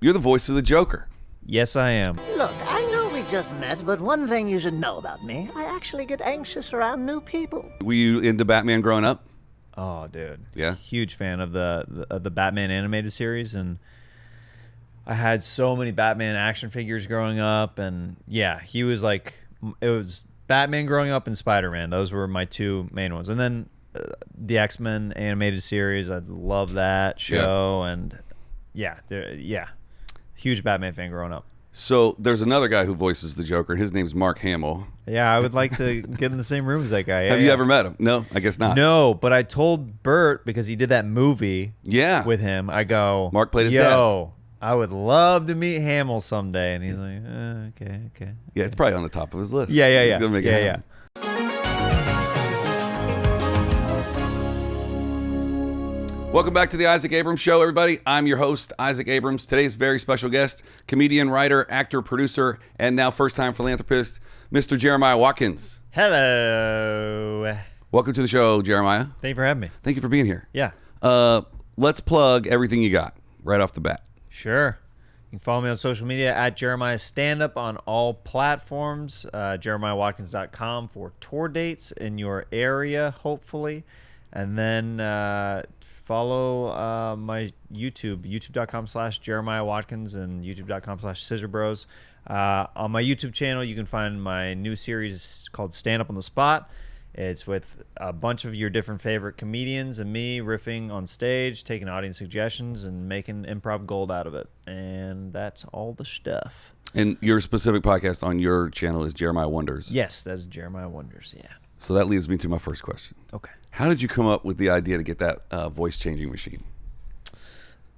You're the voice of the Joker. Yes, I am. Look, I know we just met, but one thing you should know about me, I actually get anxious around new people. Were you into Batman growing up? Oh, dude. Yeah? Huge fan of the Batman animated series, and I had so many Batman action figures growing up, and yeah, he was like, it was Batman growing up and Spider-Man. Those were my two main ones. And then the X-Men animated series, I love that show, and yeah, huge Batman fan growing up. So there's another guy who voices the Joker. His name's Mark Hamill. Yeah, I would like to get in the same room as that guy. Have you ever met him? No, I guess not. No, but I told Bert, because he did that movie with him, I go, Mark played his dad. I would love to meet Hamill someday. And he's like, okay. Yeah, it's probably on the top of his list. Yeah. He's gonna make it happen. Welcome back to the Isaac Abrams Show, everybody. I'm your host, Isaac Abrams. Today's very special guest, comedian, writer, actor, producer, and now first-time philanthropist, Mr. Jeremiah Watkins. Hello. Welcome to the show, Jeremiah. Thank you for having me. Thank you for being here. Yeah. Let's plug everything you got right off the bat. Sure. You can follow me on social media at Jeremiah Standup on all platforms. JeremiahWatkins.com for tour dates in your area, hopefully. And then follow my YouTube, youtube.com/Jeremiah Watkins and youtube.com/Scissor Bros. On my YouTube channel, you can find my new series called Stand Up on the Spot. It's with a bunch of your different favorite comedians and me riffing on stage, taking audience suggestions, and making improv gold out of it. And that's all the stuff. And your specific podcast on your channel is Jeremiah Wonders. Yes, that's Jeremiah Wonders, yeah. So that leads me to my first question. Okay. How did you come up with the idea to get that voice-changing machine?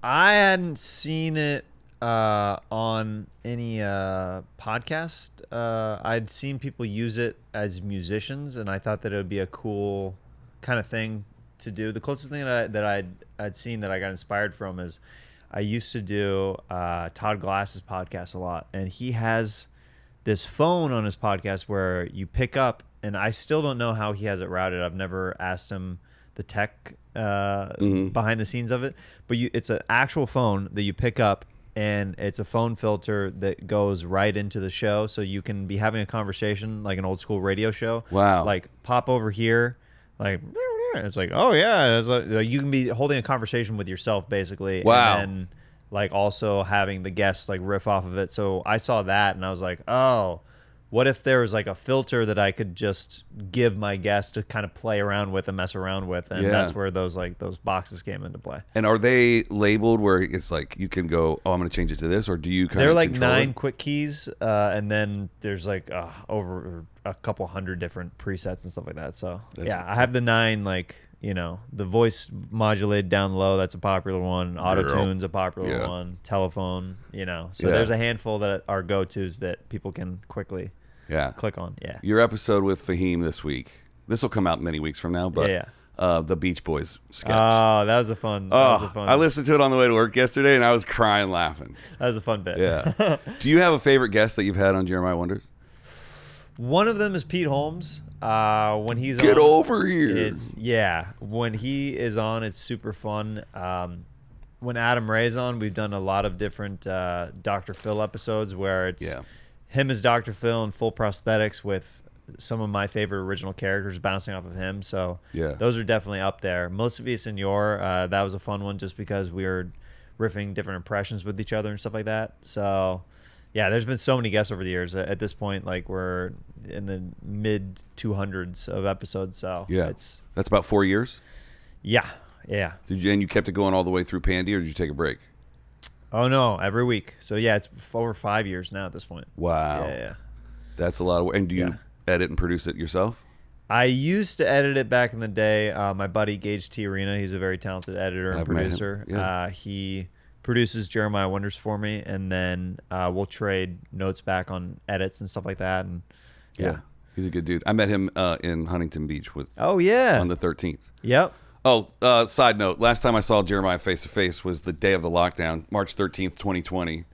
I hadn't seen it on any podcast. I'd seen people use it as musicians, and I thought that it would be a cool kind of thing to do. The closest thing that I'd seen that I got inspired from is I used to do Todd Glass's podcast a lot, and he has this phone on his podcast where you pick up, and I still don't know how he has it routed. I've never asked him the tech behind the scenes of it, but it's an actual phone that you pick up, and it's a phone filter that goes right into the show, so you can be having a conversation like an old school radio show. Wow. Like, pop over here, like, it's like, oh yeah, it's like, you can be holding a conversation with yourself basically. Wow. And then like also having the guests like riff off of it. So I saw that and I was like, oh, what if there was like a filter that I could just give my guests to kind of play around with and mess around with, and that's where those boxes came into play. And are they labeled where it's like you can go, oh, I'm going to change it to this, or do you kind They're of like control 9 it? quick keys, and then there's like over a couple hundred different presets and stuff like that. So I have the 9, like, you know, the voice modulated down low, that's a popular one. Auto-tune's a popular one. Telephone, you know. So there's a handful that are go-tos that people can quickly click on. Yeah. Your episode with Fahim this week. This will come out many weeks from now, but the Beach Boys sketch. Oh, that was a fun. I listened to it on the way to work yesterday, and I was crying laughing. That was a fun bit. Yeah. Do you have a favorite guest that you've had on Jeremiah Wonders? One of them is Pete Holmes. When he's Get on, over here. When he is on, it's super fun. When Adam Ray's on, we've done a lot of different Dr. Phil episodes where it's him as Dr. Phil in full prosthetics with some of my favorite original characters bouncing off of him. So those are definitely up there. Melissa Villasenor, that was a fun one just because we were riffing different impressions with each other and stuff like that. So yeah, there's been so many guests over the years. At this point, like, we're in the mid 200s of episodes. So that's about 4 years. Yeah. And you kept it going all the way through Pandy, or did you take a break? Oh no, every week. So yeah, it's over 5 years now at this point. Wow. Yeah. That's a lot of work. And do you edit and produce it yourself? I used to edit it back in the day. My buddy Gage T. Arena, he's a very talented editor and producer. He produces Jeremiah Wonders for me, and then we'll trade notes back on edits and stuff like that. And he's a good dude. I met him in Huntington Beach on the 13th. Yep. Oh, side note, last time I saw Jeremiah face to face was the day of the lockdown, March 13th, 2020.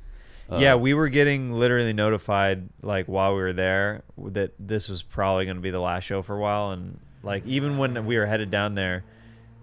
We were getting literally notified like while we were there that this was probably going to be the last show for a while, and like even when we were headed down there,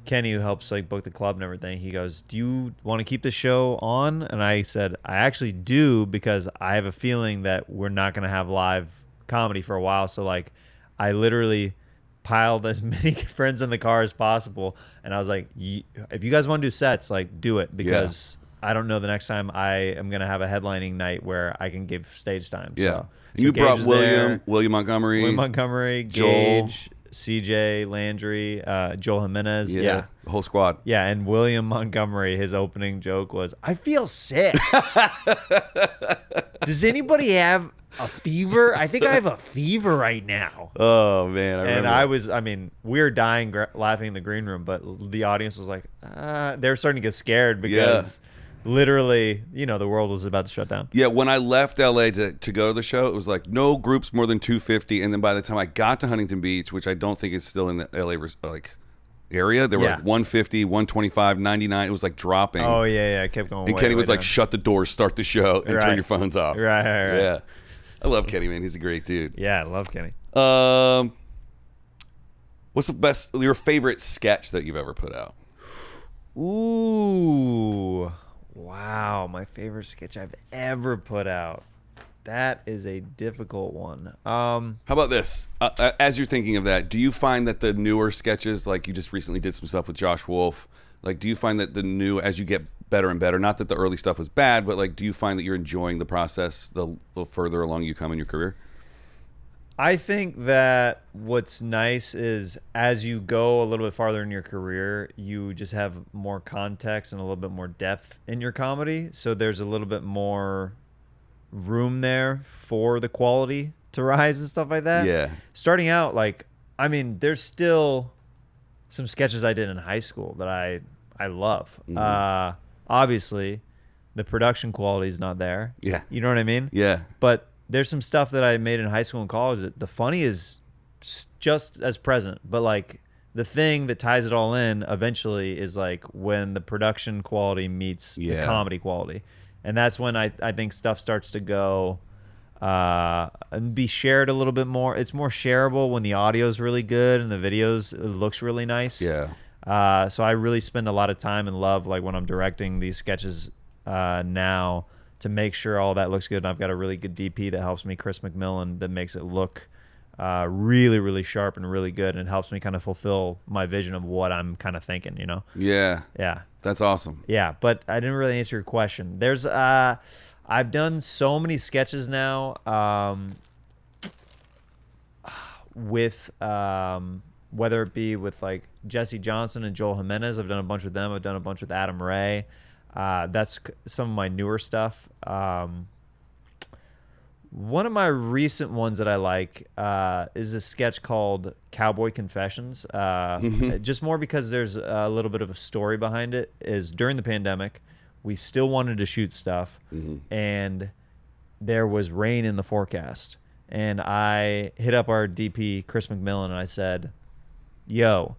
Kenny, who helps like book the club and everything, he goes, "Do you want to keep the show on?" And I said, "I actually do, because I have a feeling that we're not going to have live comedy for a while." So like, I literally piled as many friends in the car as possible, and I was like, "If you guys want to do sets, like, do it, because I don't know the next time I am going to have a headlining night where I can give stage time." Yeah. So You Gage brought was William there. Montgomery. William Montgomery, Joel. Gage, CJ Landry, Joel Jimenez. Yeah. The whole squad. Yeah, and William Montgomery, his opening joke was, "I feel sick." Does anybody have a fever? I think I have a fever right now. Oh, man. I remember. We were dying laughing in the green room, but the audience was like, they were starting to get scared because literally, the world was about to shut down. Yeah, when I left LA to go to the show, it was like no groups more than 250. And then by the time I got to Huntington Beach, which I don't think is still in the LA area, there were like 150, 125, 99. It was like dropping. Oh, yeah. It kept going. And Kenny was like, "Shut the doors, start the show, and turn your phones off." Right. Yeah. I love Kenny, man. He's a great dude. Yeah, I love Kenny. What's your favorite sketch that you've ever put out? Ooh. Wow, my favorite sketch I've ever put out. That is a difficult one. How about this? As you're thinking of that, do you find that the newer sketches, like you just recently did some stuff with Josh Wolf, like do you find that as you get better and better, not that the early stuff was bad, but like do you find that you're enjoying the process the further along you come in your career? I think that what's nice is as you go a little bit farther in your career, you just have more context and a little bit more depth in your comedy. So there's a little bit more room there for the quality to rise and stuff like that. Yeah. Starting out, there's still some sketches I did in high school that I love. Mm-hmm. Obviously, the production quality is not there. Yeah. You know what I mean? Yeah. But there's some stuff that I made in high school and college that the funny is just as present, but like the thing that ties it all in eventually is like when the production quality meets the comedy quality. And that's when I think stuff starts to go and be shared a little bit more. It's more shareable when the audio is really good and the videos looks really nice. Yeah. So I really spend a lot of time and love, like when I'm directing these sketches now, to make sure all that looks good. And I've got a really good DP that helps me, Chris McMillan, that makes it look really, really sharp and really good, and it helps me kind of fulfill my vision of what I'm kind of thinking, Yeah. Yeah. That's awesome. Yeah, but I didn't really answer your question. There's I've done so many sketches now with whether it be with like Jesse Johnson and Joel Jimenez. I've done a bunch with them. I've done a bunch with Adam Ray. That's some of my newer stuff. One of my recent ones that I like is a sketch called Cowboy Confessions. Just more because there's a little bit of a story behind it. Is during the pandemic, we still wanted to shoot stuff, and there was rain in the forecast. And I hit up our DP, Chris McMillan, and I said, "Yo,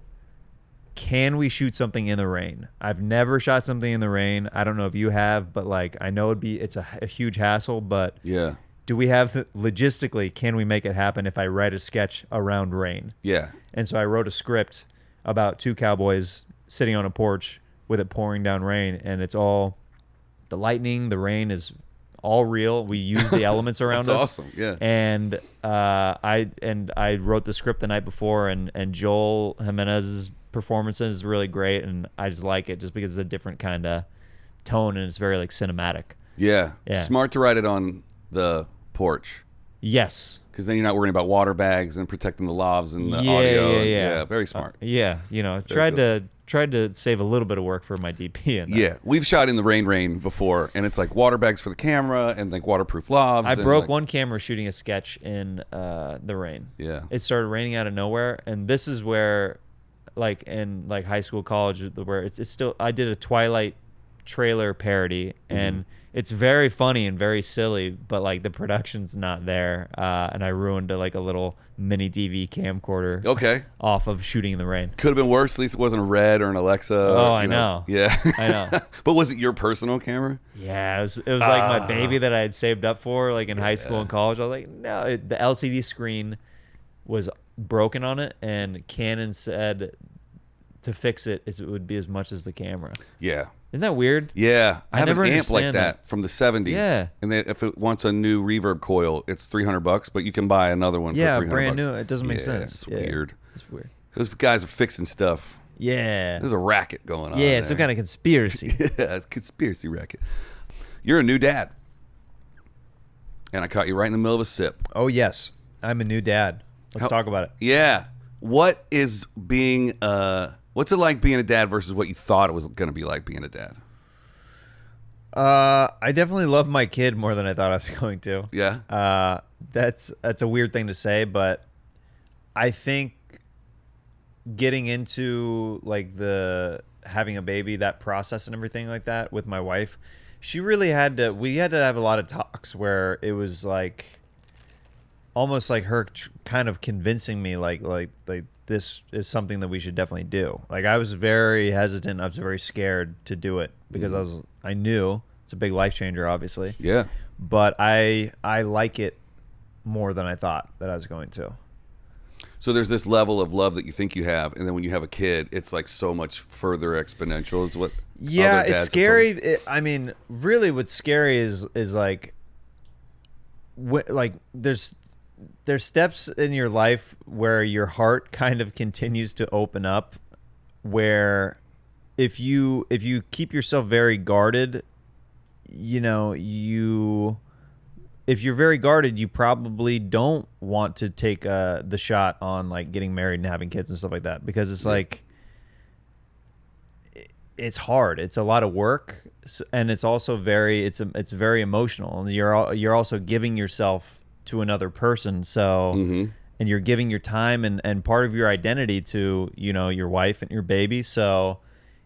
can we shoot something in the rain? I've never shot something in the rain. I don't know if you have, but like I know it's a huge hassle, but Yeah. do we have logistically, can we make it happen if I write a sketch around rain?" Yeah. And so I wrote a script about two cowboys sitting on a porch with it pouring down rain, and it's all the lightning, the rain is all real. We use the elements around That's us. awesome. Yeah. And I wrote the script the night before, and Joel Jimenez's performance is really great, and I just like it just because it's a different kind of tone and it's very like cinematic. Yeah. Yeah. Smart to write it on the porch, Yes. because then you're not worrying about water bags and protecting the lavs and the Yeah, audio. yeah. Very smart. Yeah, tried to save a little bit of work for my DP in that. Yeah, we've shot in the rain before, and it's like water bags for the camera and like waterproof lavs. I and broke like, one camera shooting a sketch in the rain. Yeah. It started raining out of nowhere, and this is where, like in like high school, college, where it's still. I did a Twilight trailer parody, and it's very funny and very silly, but like the production's not there, and I ruined like a little mini DV camcorder. Okay. Off of shooting in the rain. Could have been worse. At least it wasn't a Red or an Alexa. Oh, or, I know. Yeah. I know. But was it your personal camera? Yeah, it was like my baby that I had saved up for, like in high school and college. I was like, no, the LCD screen was broken on it, and Canon said to fix it, it would be as much as the camera. Yeah. Isn't that weird? Yeah. I have never an amp like understand that from the 70s. Yeah. And then if it wants a new reverb coil, it's $300, but you can buy another one for $300. Brand new. It doesn't make sense. It's weird. It's weird. Those guys are fixing stuff. Yeah. There's a racket going on. Yeah, some kind of conspiracy. Yeah, it's a conspiracy racket. You're a new dad. And I caught you right in the middle of a sip. Oh, yes. I'm a new dad. Let's talk about it. Yeah. What is being what's it like being a dad versus what you thought it was going to be like being a dad? I definitely love my kid more than I thought I was going to. Yeah. That's a weird thing to say, but I think getting into like the having a baby, that process and everything like that with my wife, we had to have a lot of talks where it was like almost like her kind of convincing me like this is something that we should definitely do. Like I was very hesitant. I was very scared to do it because I knew it's a big life changer, obviously. Yeah. But I like it more than I thought that I was going to. So there's this level of love that you think you have, and then when you have a kid, it's like so much further exponential. Is what? Yeah, other dads it's have scary. I mean, really, what's scary is like, there's steps in your life where your heart kind of continues to open up, where if you keep yourself very guarded, if you're very guarded, you probably don't want to take the shot on like getting married and having kids and stuff like that, because it's like it's hard. It's a lot of work, and it's also very very emotional, and you're also giving yourself to another person. So and you're giving your time and part of your identity to your wife and your baby. So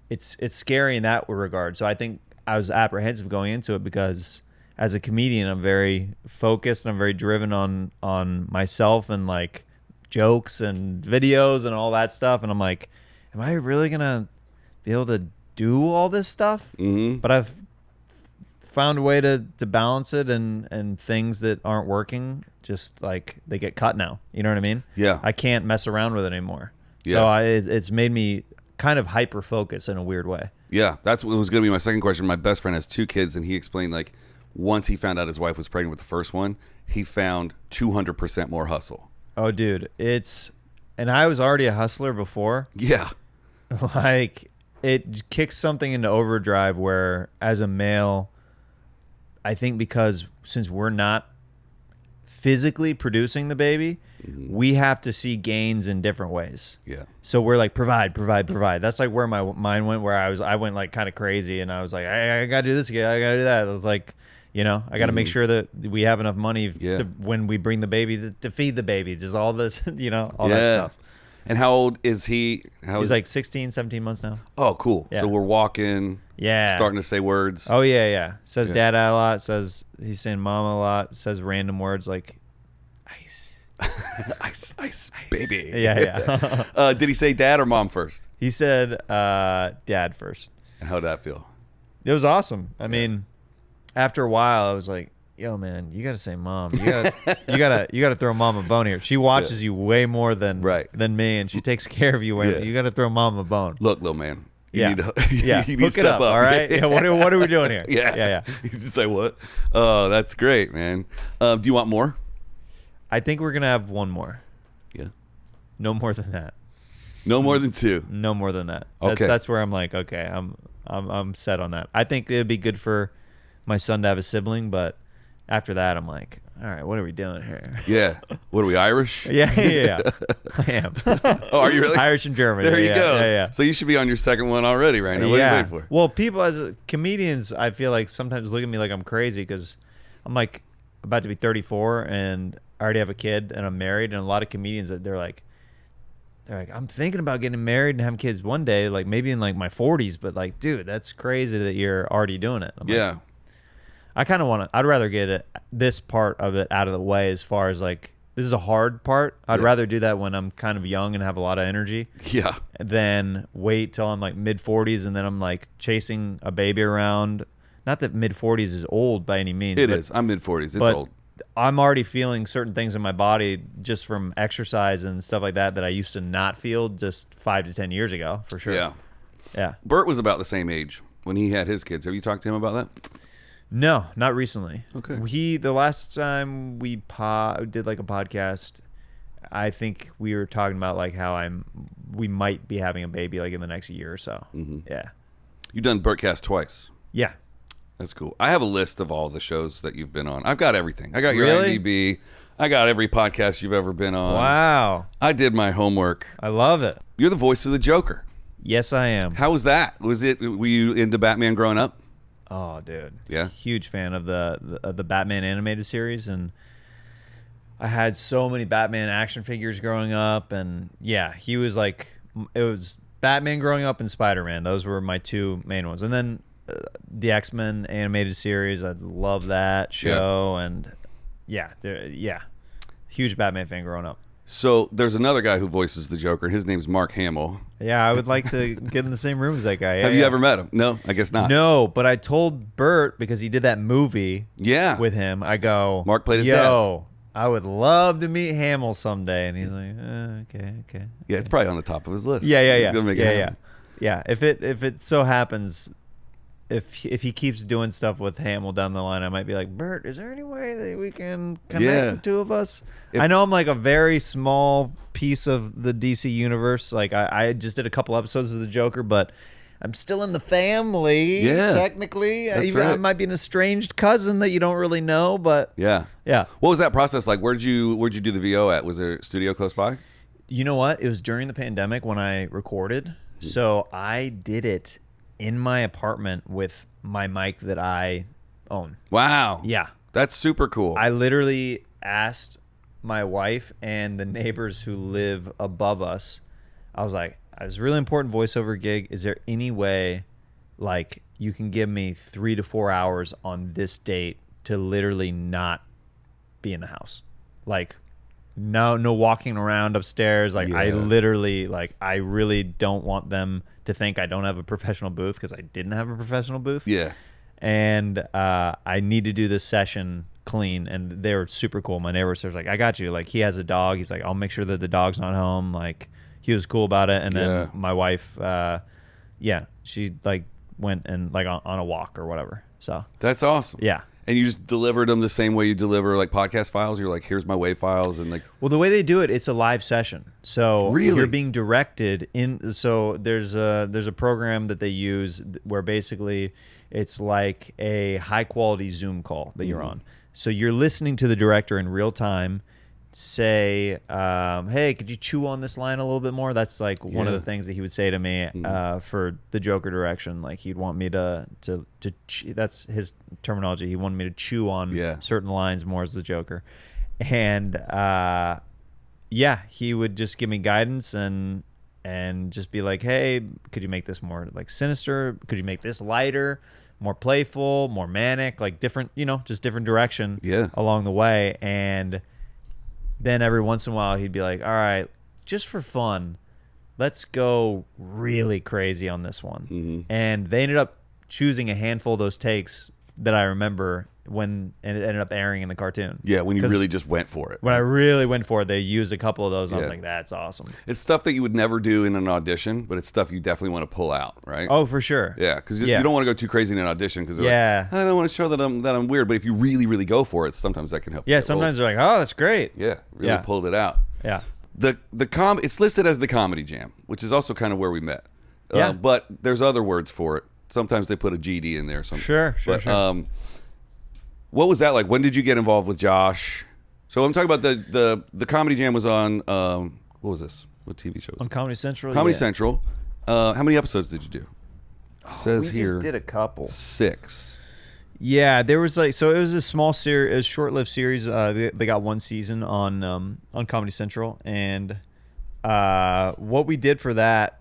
it's scary in that regard. So I think I was apprehensive going into it because as a comedian, I'm very focused and I'm very driven on myself and like jokes and videos and all that stuff. And I'm like, am I really gonna be able to do all this stuff? But I've found a way to balance it, and things that aren't working, just like they get cut now. You know what I mean? Yeah. I can't mess around with it anymore. Yeah. So it's made me kind of hyper focus in a weird way. Yeah, that's what was going to be my second question. My best friend has 2 kids, and he explained like once he found out his wife was pregnant with the first one, he found 200% more hustle. Oh, dude, and I was already a hustler before. Yeah. Like it kicks something into overdrive where as a male, I think because since we're not physically producing the baby, we have to see gains in different ways. Yeah. So we're like provide. That's like where my mind went, where I went like kind of crazy, and I was like, I gotta do this again, I gotta do that. I was like, I gotta make sure that we have enough money to, when we bring the baby to feed the baby, just all this, all that stuff. And how old is he? He's like 16, 17 months now. Oh, cool. Yeah. So we're walking. Yeah. Starting to say words. Oh yeah. Says dad a lot. Says he's saying mama a lot. Says random words like ice. ice, baby. Yeah. Did he say dad or mom first? He said dad first. And how'd that feel? It was awesome. I mean, after a while, I was like, yo, man, you gotta say mom. You gotta throw mom a bone here. She watches you way more than me, and she takes care of you. You gotta throw mom a bone. Look, little man. You need to hook it up. All right. Yeah. What are we doing here? Yeah. He's just like, what? Oh, that's great, man. Do you want more? I think we're gonna have one more. Yeah. No more than that. No more than 2. No more than that. Okay. That's where I'm like, okay, I'm set on that. I think it'd be good for my son to have a sibling, but after that, I'm like, all right, what are we doing here? Yeah. What are we, Irish? Yeah. I am. Oh, are you really? Irish and German. There you go. Yeah. So you should be on your second one already right now. What are you waiting for? Well, people as comedians, I feel like sometimes look at me like I'm crazy because I'm like about to be 34 and I already have a kid and I'm married. And a lot of comedians, they're like, I'm thinking about getting married and having kids one day, like maybe in like my 40s. But like, dude, that's crazy that you're already doing it. I'm like, I kind of want to. I'd rather get this part of it out of the way. As far as like, this is a hard part. I'd rather do that when I'm kind of young and have a lot of energy. Yeah. Than wait till I'm like mid 40s and then I'm like chasing a baby around. Not that mid 40s is old by any means. It is. I'm mid 40s. It's old. I'm already feeling certain things in my body just from exercise and stuff like that I used to not feel just 5 to 10 years ago, for sure. Yeah. Yeah. Bert was about the same age when he had his kids. Have you talked to him about that? No, not recently. Okay. The last time we did like a podcast, I think we were talking about like how we might be having a baby like in the next year or so. Yeah. You've done Bertcast twice. Yeah. That's cool. I have a list of all the shows that you've been on. I've got everything. I got your Really? IMDb. I got every podcast you've ever been on. Wow. I did my homework. I love it. You're the voice of the Joker. Yes, I am. How was that? Were you into Batman growing up? Oh, dude. Yeah. Huge fan of the Batman animated series, and I had so many Batman action figures growing up, and yeah, he was like, it was Batman growing up and Spider-Man. Those were my two main ones. And then the X-Men animated series, I love that show, and yeah, huge Batman fan growing up. So there's another guy who voices the Joker. His name's Mark Hamill. Yeah, I would like to get in the same room as that guy. Yeah, Have you ever met him? No, I guess not. No, but I told Bert, because he did that movie with him, I go, Mark played his dad. I would love to meet Hamill someday. And he's like, okay. Yeah, it's probably on the top of his list. Yeah. He's gonna make it happen. Yeah. If it so happens, if he keeps doing stuff with Hamill down the line, I might be like, Bert, is there any way that we can connect the two of us? I know I'm like a very small piece of the DC universe. Like I just did a couple episodes of the Joker, but I'm still in the family. Yeah, technically, that's right. I might be an estranged cousin that you don't really know, but yeah. What was that process like? Where'd you do the VO at? Was there a studio close by? You know what? It was during the pandemic when I recorded, so I did it in my apartment with my mic that I own. Wow. Yeah. That's super cool. I literally asked my wife and the neighbors who live above us. I was like, I was a really important voiceover gig. Is there any way like you can give me 3 to 4 hours on this date to literally not be in the house? Like no walking around upstairs. Like I literally, like, I really don't want them to think I don't have a professional booth, because I didn't have a professional booth. Yeah. And I need to do this session clean, and they were super cool. My neighbor was like, I got you. Like, he has a dog. He's like, I'll make sure that the dog's not home. Like, he was cool about it. And then my wife, she like went and like on a walk or whatever. So that's awesome. Yeah. And you just delivered them the same way you deliver like podcast files. You're like, here's my WAV files, and like. Well, the way they do it, it's a live session. So really? You're being directed in. So there's a program that they use where basically it's like a high quality Zoom call that you're on. So you're listening to the director in real time say, hey, could you chew on this line a little bit more? That's like one of the things that he would say to me for the Joker direction. Like, he'd want me to that's his terminology. He wanted me to chew on certain lines more as the Joker. And he would just give me guidance and just be like, hey, could you make this more like sinister? Could you make this lighter, more playful, more manic, like different, just different direction along the way. And then every once in a while he'd be like, all right, just for fun, let's go really crazy on this one. And they ended up choosing a handful of those takes that I remember and it ended up airing in the cartoon. Yeah, when you really just went for it. When I really went for it, they used a couple of those, and I was like, that's awesome. It's stuff that you would never do in an audition, but it's stuff you definitely want to pull out, right? Oh, for sure. Yeah, because you don't want to go too crazy in an audition, because like, I don't want to show that I'm weird, but if you really, really go for it, sometimes that can help. Yeah, sometimes they're like, oh, that's great. Yeah, really pulled it out. Yeah. It's listed as the Comedy Jam, which is also kind of where we met. But there's other words for it. Sometimes they put a GD in there or something. Sure. What was that like? When did you get involved with Josh? So I'm talking about the Comedy Jam was on, what was this? What TV show was on it? Comedy Central? Comedy Central. How many episodes did you do? It says we here. Just did a couple. 6. Yeah, there was like, so it was a small series, it was a short-lived series. They got one season on Comedy Central, and what we did for that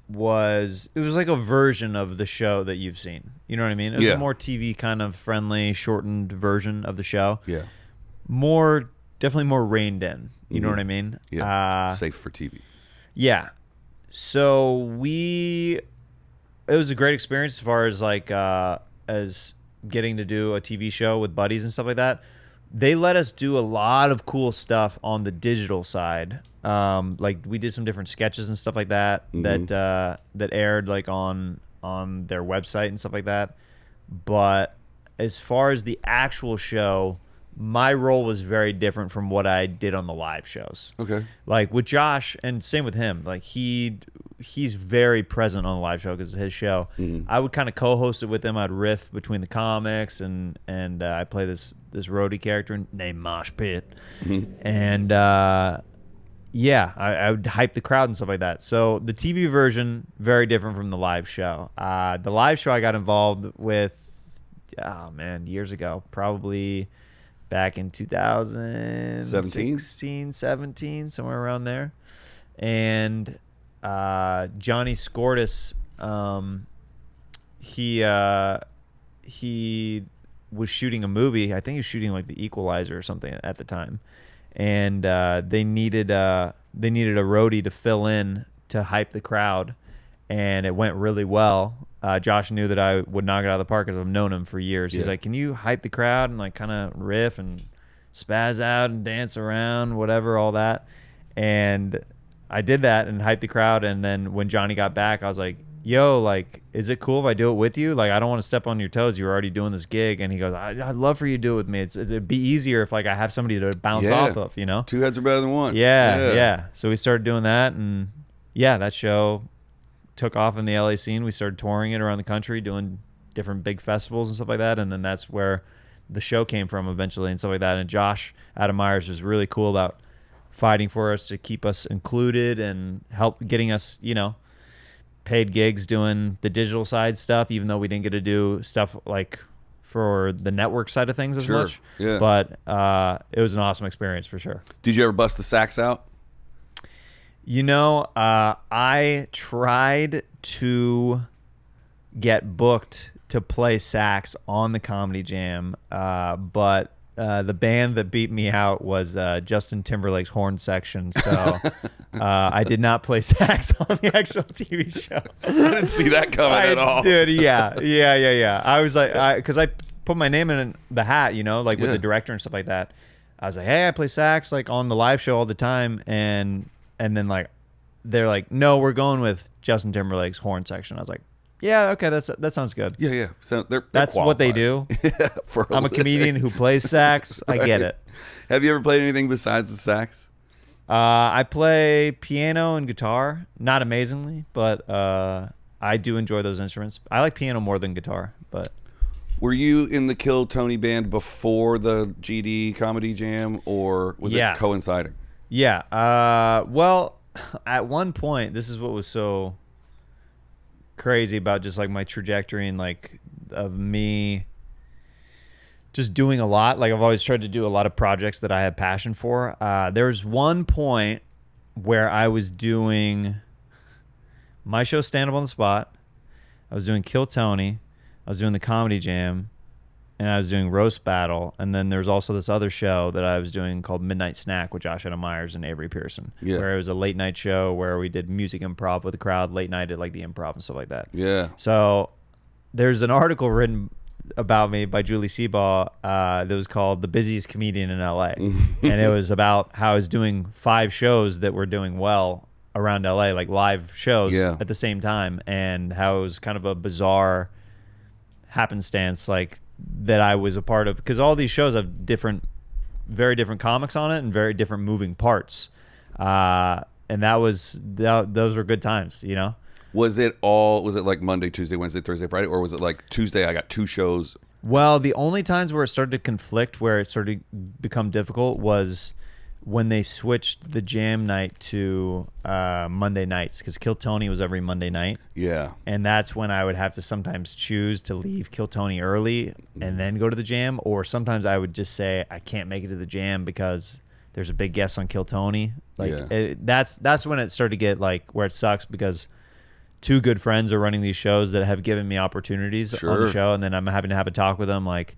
was, it was like a version of the show that you've seen. You know what I mean? It was a more TV kind of friendly, shortened version of the show. Yeah. Definitely more reined in. You know what I mean? Yeah. Safe for TV. Yeah. So it was a great experience as far as like, as getting to do a TV show with buddies and stuff like that. they let us do a lot of cool stuff on the digital side. Like we did some different sketches and stuff like that that aired like on their website and stuff like that. But as far as the actual show, my role was very different from what I did on the live shows. Okay. Like with Josh, and same with him. Like he's very present on the live show because it's his show. I would kind of co-host it with him. I'd riff between the comics, and I play this roadie character named Mosh Pit, and yeah, I would hype the crowd and stuff like that. So the TV version very different from the live show. The live show I got involved with, years ago, probably back in 2016, 17, somewhere around there. And Johnny Scortis, he was shooting a movie. I think he was shooting like The Equalizer or something at the time. And they needed a roadie to fill in to hype the crowd, and it went really well. Josh knew that I would knock it out of the park because I've known him for years. He's like, "Can you hype the crowd and like kind of riff and spaz out and dance around, whatever, all that?" And I did that and hyped the crowd. And then when Johnny got back, I was like, "Yo, like, is it cool if I do it with you? Like, I don't want to step on your toes. You're already doing this gig." And he goes, "I'd love for you to do it with me. It'd be easier if like I have somebody to bounce off of, you know? 2 heads are better than one." Yeah. So we started doing that, and yeah, that show took off in the LA scene. We started touring it around the country, doing different big festivals and stuff like that. And then that's where the show came from eventually and stuff like that. And Josh Adam Myers was really cool about fighting for us to keep us included and help getting us, you know, paid gigs doing the digital side stuff, even though we didn't get to do stuff like for the network side of things as much. Yeah. But it was an awesome experience for sure. Did you ever bust the sax out? You know, I tried to get booked to play sax on the Comedy Jam, but the band that beat me out was Justin Timberlake's horn section, so I did not play sax on the actual TV show. I didn't see that coming at all. Dude, yeah. I was like, because I put my name in the hat, you know, like with the director and stuff like that. I was like, hey, I play sax like on the live show all the time, and then like they're like, no, we're going with Justin Timberlake's horn section. I was like, yeah, okay, that sounds good. Yeah. So they're that's what they do. Yeah, I'm a comedian who plays sax. I get it. Have you ever played anything besides the sax? I play piano and guitar, not amazingly, but I do enjoy those instruments. I like piano more than guitar. But were you in the Kill Tony band before the GD Comedy Jam, or was it coinciding? Yeah. Well, at one point, this is what was so crazy about just like my trajectory and like of me just doing a lot. Like I've always tried to do a lot of projects that I had passion for. There was one point where I was doing my show Stand Up on the Spot. I was doing Kill Tony. I was doing the Comedy Jam, and I was doing Roast Battle. And then there's also this other show that I was doing called Midnight Snack with Josh Adam Myers and Avery Pearson, where it was a late night show where we did music improv with the crowd, late night at like the Improv and stuff like that. Yeah. So there's an article written about me by Julie Seabaugh that was called The Busiest Comedian in LA. And it was about how I was doing 5 shows that were doing well around LA, like live shows at the same time, and how it was kind of a bizarre happenstance like that I was a part of, because all these shows have very different comics on it and very different moving parts, and those were good times, you know. Was it like Monday, Tuesday, Wednesday, Thursday, Friday, or was it like Tuesday I got 2 shows? Well, the only times where it started to conflict, where it started to become difficult, was when they switched the jam night to Monday nights, because Kill Tony was every Monday night. Yeah. And that's when I would have to sometimes choose to leave Kill Tony early and then go to the jam, or sometimes I would just say I can't make it to the jam because there's a big guest on Kill Tony. Like that's when it started to get like where it sucks, because 2 good friends are running these shows that have given me opportunities on the show, and then I'm having to have a talk with them like,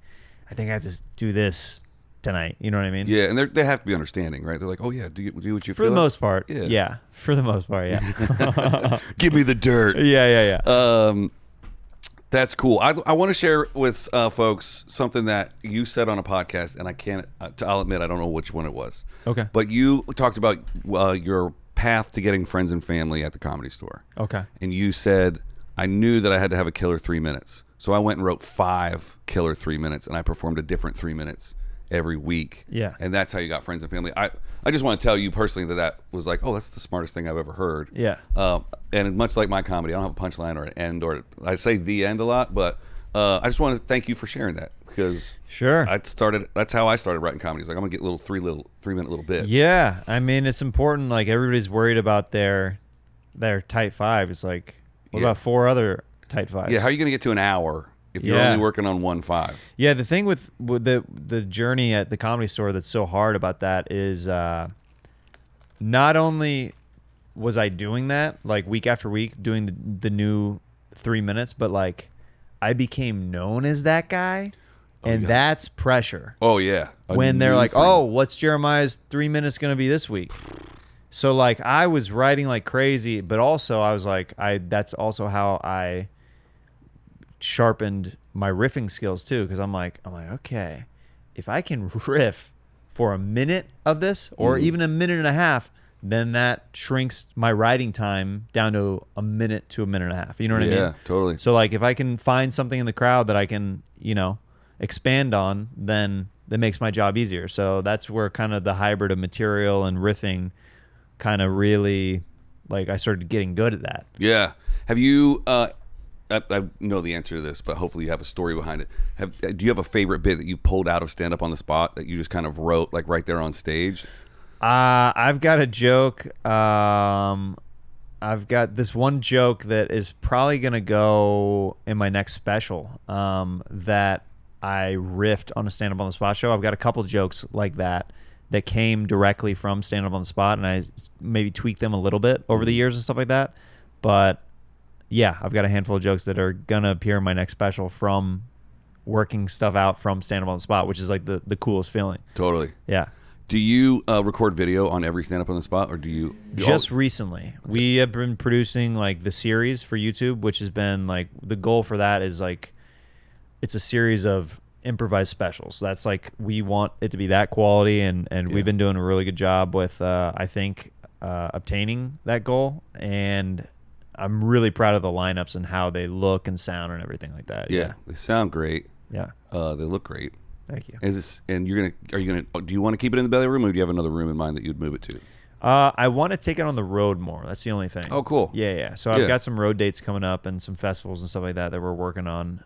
I think I have to do this tonight, you know what I mean? Yeah, and they have to be understanding, right? They're like, oh yeah, do what you feel. For the most part, yeah. For the most part, yeah. Give me the dirt. Yeah. That's cool. I want to share with folks something that you said on a podcast, and I can't. I'll admit I don't know which one it was. Okay. But you talked about your path to getting friends and family at the Comedy Store. Okay. And you said, I knew that I had to have a killer 3 minutes, so I went and wrote 5 killer 3 minutes, and I performed a different 3 minutes every week. Yeah. And that's how you got friends and family. I just want to tell you personally that was like, oh, that's the smartest thing I've ever heard. Yeah. And much like my comedy, I don't have a punchline or an end, or I say the end a lot, but I just want to thank you for sharing that, because Sure. that's how I started writing comedy. It's like, I'm gonna get little 3 minute little bits. Yeah. I mean, it's important. Like, everybody's worried about their tight 5. It's like, what about 4 other tight 5s? Yeah, how are you gonna get to an hour if you're only working on 1 5? Yeah, the thing with the journey at the Comedy Store that's so hard about that is not only was I doing that like week after week, doing the new 3 minutes, but like I became known as that guy, and that's pressure. Oh yeah, when they're like, "Oh, what's Jeremiah's 3 minutes going to be this week?" So like I was writing like crazy, but also I was like, that's also how I sharpened my riffing skills too, because I'm like, okay, if I can riff for a minute of this, or even a minute and a half, then that shrinks my writing time down to a minute to a minute and a half. You know what I mean? Yeah, totally. So like if I can find something in the crowd that I can, expand on, then that makes my job easier. So that's where kind of the hybrid of material and riffing kind of really, like, I started getting good at that. Yeah. Have you I know the answer to this, but hopefully you have a story behind it. Do you have a favorite bit that you've pulled out of stand up on the spot that you just kind of wrote like right there on stage? I've got a joke. I've got this one joke that is probably going to go in my next special that I riffed on a stand-up on the spot show. I've got a couple jokes like that came directly from stand-up on the spot, and I maybe tweaked them a little bit over the years and stuff like that. But yeah, I've got a handful of jokes that are going to appear in my next special from working stuff out from stand-up on the spot, which is like the coolest feeling. Totally. Yeah. Do you record video on every stand-up on the spot, or do you just recently? We have been producing like the series for YouTube, which has been like, the goal for that is like, it's a series of improvised specials. That's like, we want it to be that quality, and we've been doing a really good job with I think obtaining that goal, and I'm really proud of the lineups and how they look and sound and everything like that. Yeah, they sound great. Yeah, they look great. Thank you. Do you want to keep it in the belly room, or do you have another room in mind that you'd move it to? I want to take it on the road more. That's the only thing. Oh, cool. Yeah. So I've got some road dates coming up and some festivals and stuff like that we're working on,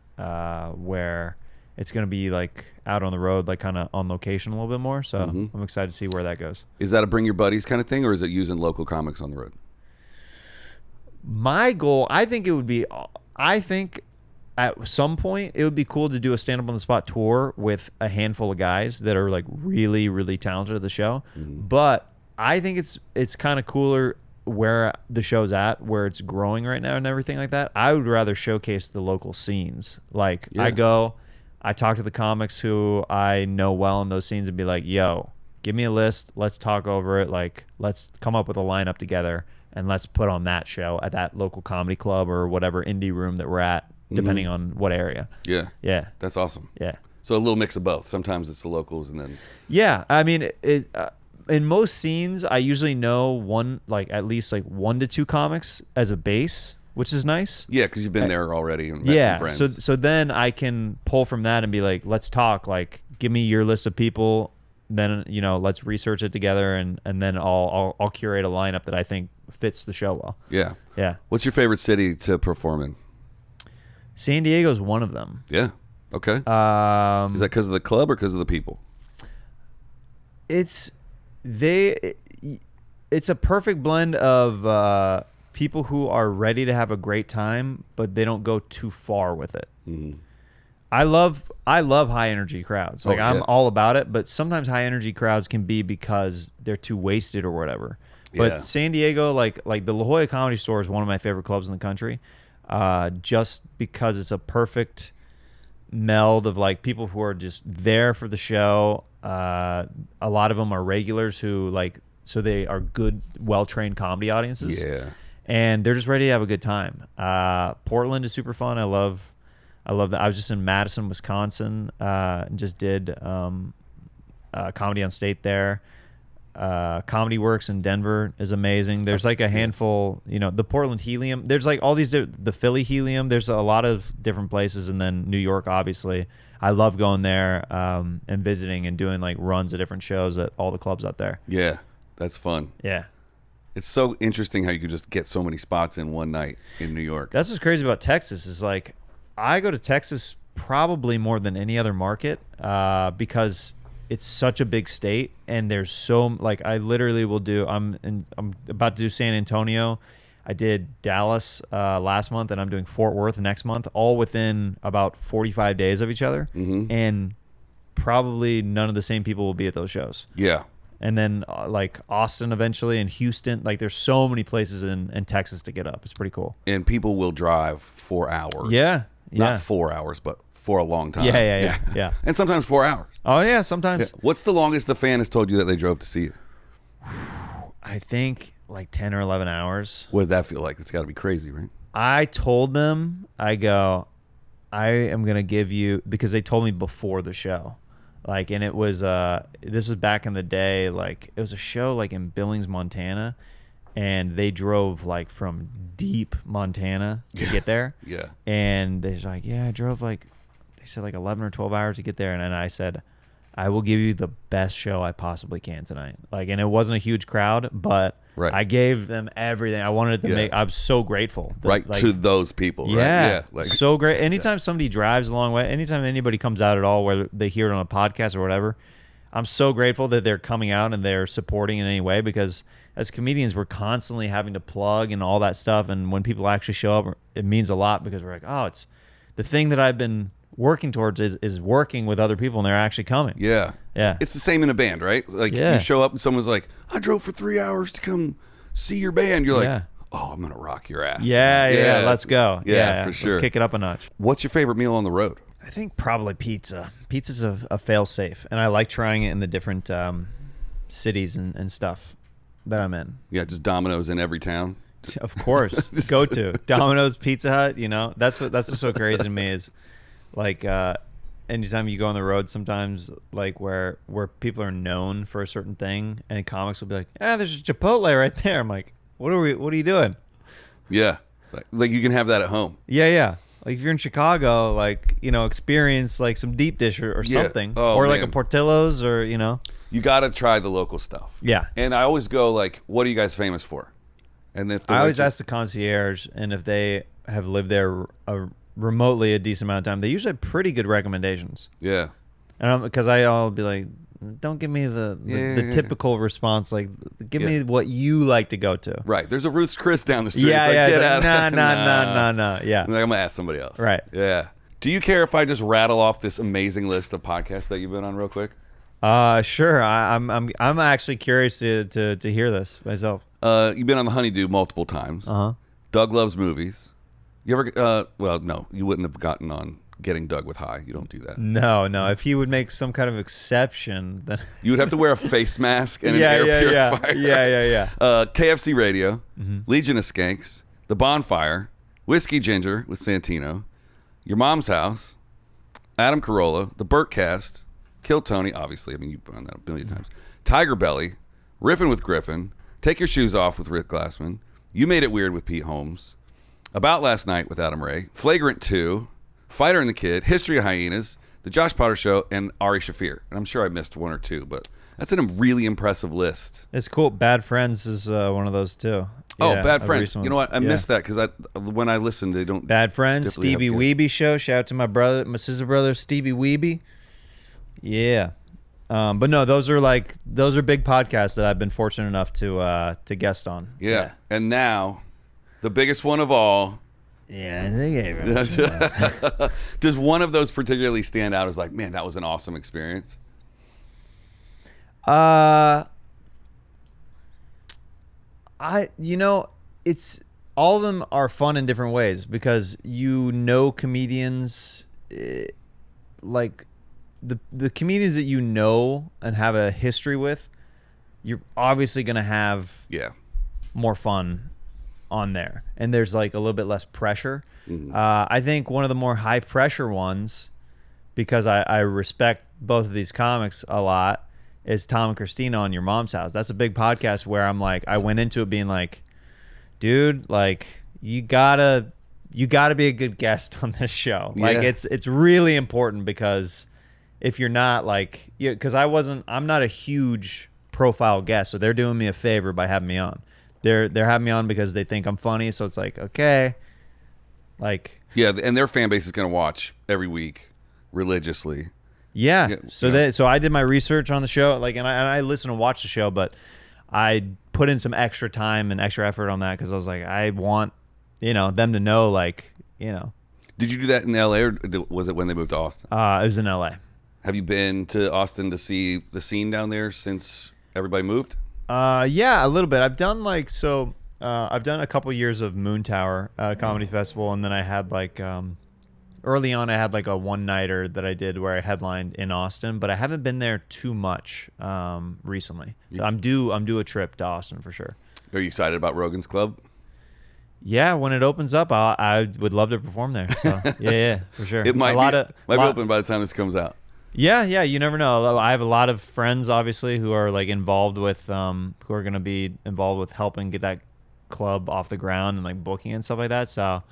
where it's going to be like out on the road, like kind of on location a little bit more. So I'm excited to see where that goes. Is that a bring your buddies kind of thing, or is it using local comics on the road? My goal, I think at some point it would be cool to do a stand-up on the spot tour with a handful of guys that are like really, really talented at the show. But I think it's kind of cooler where the show's at, where it's growing right now and everything like that. I would rather showcase the local scenes. Like I talk to the comics who I know well in those scenes and be like, yo, give me a list. Let's talk over it. Like, let's come up with a lineup together and let's put on that show at that local comedy club or whatever indie room that we're at, depending on what area. Yeah. That's awesome. Yeah. So a little mix of both. Sometimes it's the locals, and then. Yeah. I mean, in most scenes, I usually know at least 1 to 2 comics as a base, which is nice. Yeah, because you've been there already and met some friends. So then I can pull from that and be like, let's talk. Like, give me your list of people. Then let's research it together, and then I'll curate a lineup that I think fits the show well. Yeah. Yeah. What's your favorite city to perform in? San Diego's one of them. Yeah. Okay. Is that because of the club or because of the people? It's a perfect blend of people who are ready to have a great time, but they don't go too far with it. I love high energy crowds. Like I'm all about it, but sometimes high energy crowds can be because they're too wasted or whatever. But San Diego, like the La Jolla Comedy Store is one of my favorite clubs in the country, just because it's a perfect meld of like people who are just there for the show. A lot of them are regulars who so they are good, well-trained comedy audiences. Yeah. And they're just ready to have a good time. Portland is super fun. I love I love that. I was just in Madison, Wisconsin, and just did Comedy on State there. Comedy Works in Denver is amazing. There's like a handful, the Portland Helium. There's like all these, the Philly Helium. There's a lot of different places, and then New York, obviously. I love going there and visiting and doing like runs of different shows at all the clubs out there. Yeah, that's fun. Yeah. It's so interesting how you could just get so many spots in one night in New York. That's what's crazy about Texas is like I go to Texas probably more than any other market because it's such a big state, and there's so like I literally will do. I'm about to do San Antonio. I did Dallas last month, and I'm doing Fort Worth next month, all within about 45 days of each other, and probably none of the same people will be at those shows. Yeah. And then like Austin eventually, and Houston. Like there's so many places in Texas to get up. It's pretty cool. And people will drive 4 hours. Yeah. Not 4 hours, but for a long time. Yeah. And sometimes 4 hours. Oh yeah, sometimes. Yeah. What's the longest the fan has told you that they drove to see you? I think like 10 or 11 hours. What did that feel like? It's got to be crazy, right? I told them, I go, I am going to give you, because they told me before the show. Like, and it was, this is back in the day, like, it was a show like in Billings, Montana, and they drove like from deep Montana to get there. Yeah. And they're like, yeah, I drove like, they said like 11 or 12 hours to get there. And then I said, I will give you the best show I possibly can tonight. Like, and it wasn't a huge crowd, but I gave them everything. I wanted to make, I'm so grateful. That, to those people. Yeah. Right? Yeah. Like, so great. Anytime somebody drives a long way, anytime anybody comes out at all, whether they hear it on a podcast or whatever, I'm so grateful that they're coming out and they're supporting in any way, because as comedians, we're constantly having to plug and all that stuff. And when people actually show up, it means a lot, because we're like, oh, it's the thing that I've been working towards is working with other people, and they're actually coming. Yeah. Yeah. It's the same in a band, right? Like you show up and someone's like, I drove for 3 hours to come see your band. You're like, oh, I'm going to rock your ass. Yeah. Let's go. Yeah, for sure. Let's kick it up a notch. What's your favorite meal on the road? I think probably pizza. Pizza's a fail-safe, and I like trying it in the different cities and stuff that I'm in. Yeah, just Domino's in every town. Of course. Go to Domino's, Pizza Hut, That's what's so crazy to me is like anytime you go on the road sometimes, like where people are known for a certain thing, and comics will be like, there's a Chipotle right there. I'm like, what are you doing? Yeah. Like you can have that at home. Yeah. Like if you're in Chicago, like, experience like some deep dish or something. Or like a Portillo's or, You got to try the local stuff. Yeah. And I always go like, what are you guys famous for? And if I always ask the concierge, and if they have lived there remotely a decent amount of time, they usually have pretty good recommendations. Yeah. And because I'll be like, don't give me the typical response. Like, give me what you like to go to. Right. There's a Ruth's Chris down the street. Yeah. Get out. No. Yeah. Like, I'm going to ask somebody else. Right. Yeah. Do you care if I just rattle off this amazing list of podcasts that you've been on real quick? Sure. I'm actually curious to hear this myself. You've been on The Honeydew multiple times. Doug Loves Movies. You ever, well, no, you wouldn't have gotten on Getting Doug with High. You don't do that. No. If he would make some kind of exception, then you would have to wear a face mask and an air purifier. Yeah. KFC Radio, Legion of Skanks, The Bonfire, Whiskey Ginger with Santino, Your Mom's House, Adam Carolla, The Burtcast, Kill Tony, obviously. I mean, you've been on that a billion times. Tiger Belly, Riffin' with Griffin, Take Your Shoes Off with Rick Glassman, You Made It Weird with Pete Holmes, About Last Night with Adam Ray, Flagrant 2, Fighter and the Kid, History of Hyenas, The Josh Potter Show, and Ari Shaffir. And I'm sure I missed one or two, but that's a really impressive list. It's cool. Bad Friends is one of those too. Yeah, Bad Friends. You know what? I missed that because when I listened, they don't. Bad Friends, Stevie Weebee Show. Shout out to my Sissor brother, Stevie Weebee. Yeah. But no, those are big podcasts that I've been fortunate enough to guest on. Yeah. And now, the biggest one of all. Yeah, I think Does one of those particularly stand out as like, man, that was an awesome experience? It's all of them are fun in different ways because comedians like the comedians that and have a history with, you're obviously going to have more fun on there, and there's like a little bit less pressure. I think one of the more high pressure ones, because I respect both of these comics a lot, is Tom and Christina on Your Mom's House. That's a big podcast where I'm like, I went into it being like, dude, like you gotta be a good guest on this show. Like it's really important, because if you're not, like, because I'm not a huge profile guest, so they're doing me a favor by having me on. They're having me on because they think I'm funny, so it's like, okay. Like, yeah, and their fan base is going to watch every week religiously. Yeah. So I did my research on the show, like, and I listen and watch the show, but I put in some extra time and extra effort on that because I was like, I want, them to know, like, Did you do that in LA, or was it when they moved to Austin? It was in LA. Have you been to Austin to see the scene down there since everybody moved? Yeah, a little bit. I've done I've done a couple years of Moon Tower Comedy Festival, and then I had like early on I had like a one-nighter that I did where I headlined in Austin, but I haven't been there too much recently. I'm due a trip to Austin for sure. Are you excited about Rogan's Club? Yeah, when it opens up, I would love to perform there. So yeah, for sure. It might be open by the time this comes out. Yeah, you never know. I have a lot of friends, obviously, who are like involved with, who are going to be involved with helping get that club off the ground and like booking and stuff like that. So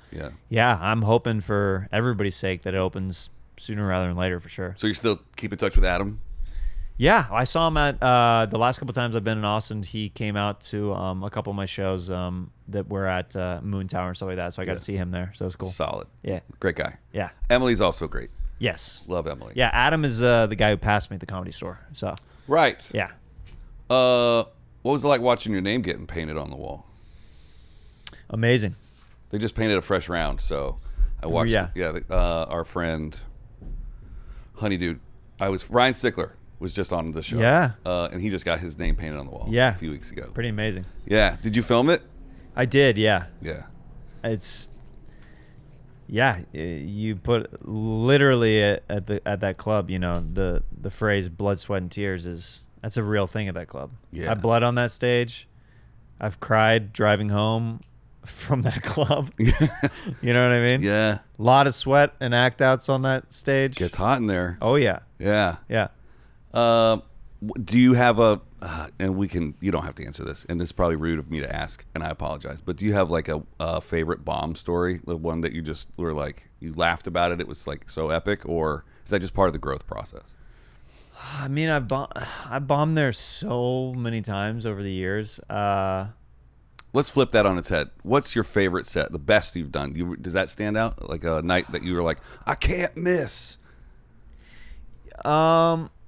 yeah, I'm hoping for everybody's sake that it opens sooner rather than later for sure. So you still keep in touch with Adam? Yeah, I saw him at the last couple of times I've been in Austin. He came out to a couple of my shows that were at Moon Tower and stuff like that. So I got to see him there. So it was cool. Solid. Yeah. Great guy. Yeah. Emily's also great. Yes. Love Emily. Yeah, Adam is the guy who passed me at the Comedy Store. So. Right. Yeah. What was it like watching your name getting painted on the wall? Amazing. They just painted a fresh round, so I watched. Our friend, Honey Dude, Ryan Stickler was just on the show. Yeah. And he just got his name painted on the wall. Yeah. A few weeks ago. Pretty amazing. Yeah. Did you film it? I did. Yeah. Yeah. You put literally at that club, the phrase "blood, sweat, and tears" that's a real thing at that club. Yeah. I bled on that stage. I've cried driving home from that club. You know what I mean? Yeah. A lot of sweat and act outs on that stage. Gets hot in there. Oh yeah. Yeah. Yeah. Do you have you don't have to answer this, and this is probably rude of me to ask, and I apologize, but do you have like a favorite bomb story, the one that you just were like, you laughed about it was like so epic, or is that just part of the growth process? I mean, I bombed there so many times over the years. Let's flip that on its head. What's your favorite set, the best you've done? Does that stand out? Like a night that you were like, I can't miss?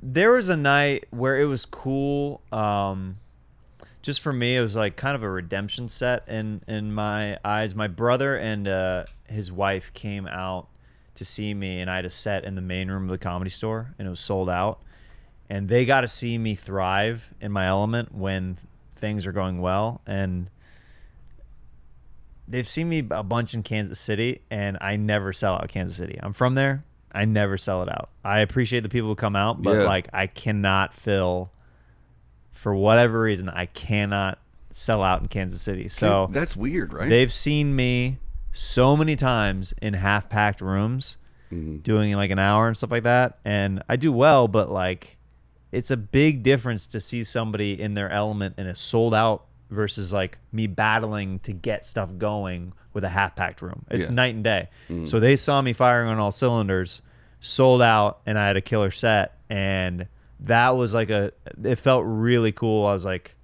There was a night where it was cool. Just for me, it was like kind of a redemption set in my eyes. My brother and his wife came out to see me, and I had a set in the main room of the Comedy Store, and it was sold out. And they got to see me thrive in my element when things are going well. And they've seen me a bunch in Kansas City, and I never sell out Kansas City. I'm from there. I never sell it out. I appreciate the people who come out, but like I cannot fill, for whatever reason, I cannot sell out in Kansas City. So that's weird, right? They've seen me so many times in half-packed rooms doing like an hour and stuff like that, and I do well, but like it's a big difference to see somebody in their element in a sold out versus like me battling to get stuff going with a half-packed room. It's night and day. So they saw me firing on all cylinders, sold out, and I had a killer set, and that was like it felt really cool. I was like,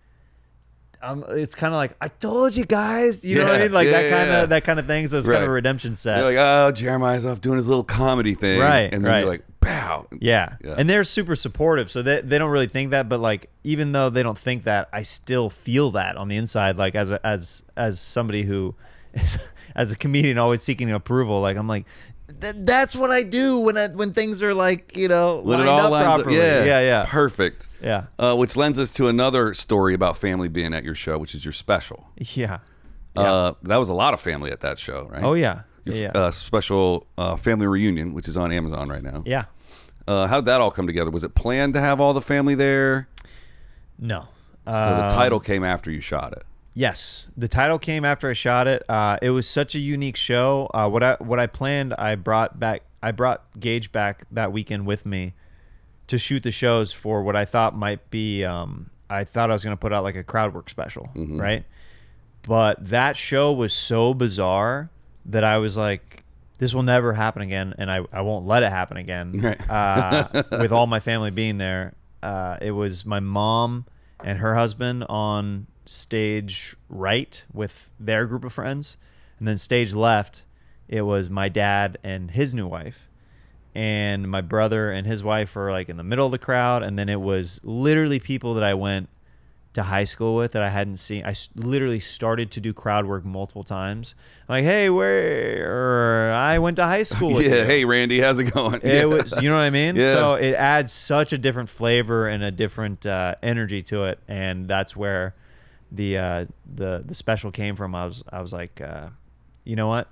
it's kind of like, I told you guys, you know what I mean? Like that kind of thing. So it's kind of a redemption set. You're like, oh, Jeremiah's off doing his little comedy thing. Right. And then you're like, pow. Yeah. And they're super supportive. So they don't really think that, but like, even though they don't think that, I still feel that on the inside. Like as somebody who is, as a comedian, always seeking approval. Like, I'm like, that's what I do when things are like, when lined it all up lines properly. Up. Yeah. Perfect. Yeah. Which lends us to another story about family being at your show, which is your special. Yeah. That was a lot of family at that show, right? Oh yeah. Your special family reunion, which is on Amazon right now. Yeah. How'd that all come together? Was it planned to have all the family there? No. So the title came after you shot it. Yes, the title came after I shot it. It was such a unique show. What I planned, I brought Gage back that weekend with me to shoot the shows for what I thought might be. I thought I was going to put out like a crowd work special, right? But that show was so bizarre that I was like, this will never happen again, and I won't let it happen again. Right. With all my family being there, it was my mom and her husband on stage right with their group of friends, and then stage left it was my dad and his new wife, and my brother and his wife were like in the middle of the crowd, and then it was literally people that I went to high school with that I hadn't seen. I literally started to do crowd work multiple times, like, hey, where I went to high school with you. Hey Randy, how's it going? It was, you know what I mean? Yeah. So it adds such a different flavor and a different energy to it, and that's where the special came from. I was like, you know what?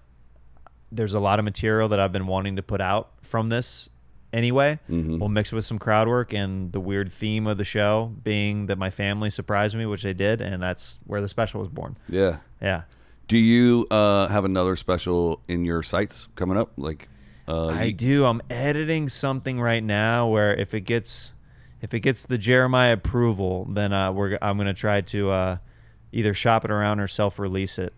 There's a lot of material that I've been wanting to put out from this anyway. We'll mix it with some crowd work, and the weird theme of the show being that my family surprised me, which they did, and that's where the special was born. Yeah. Do you have another special in your sights coming up? Like, I do. I'm editing something right now where if it gets the Jeremiah approval, then I'm gonna try to either shop it around or self-release it.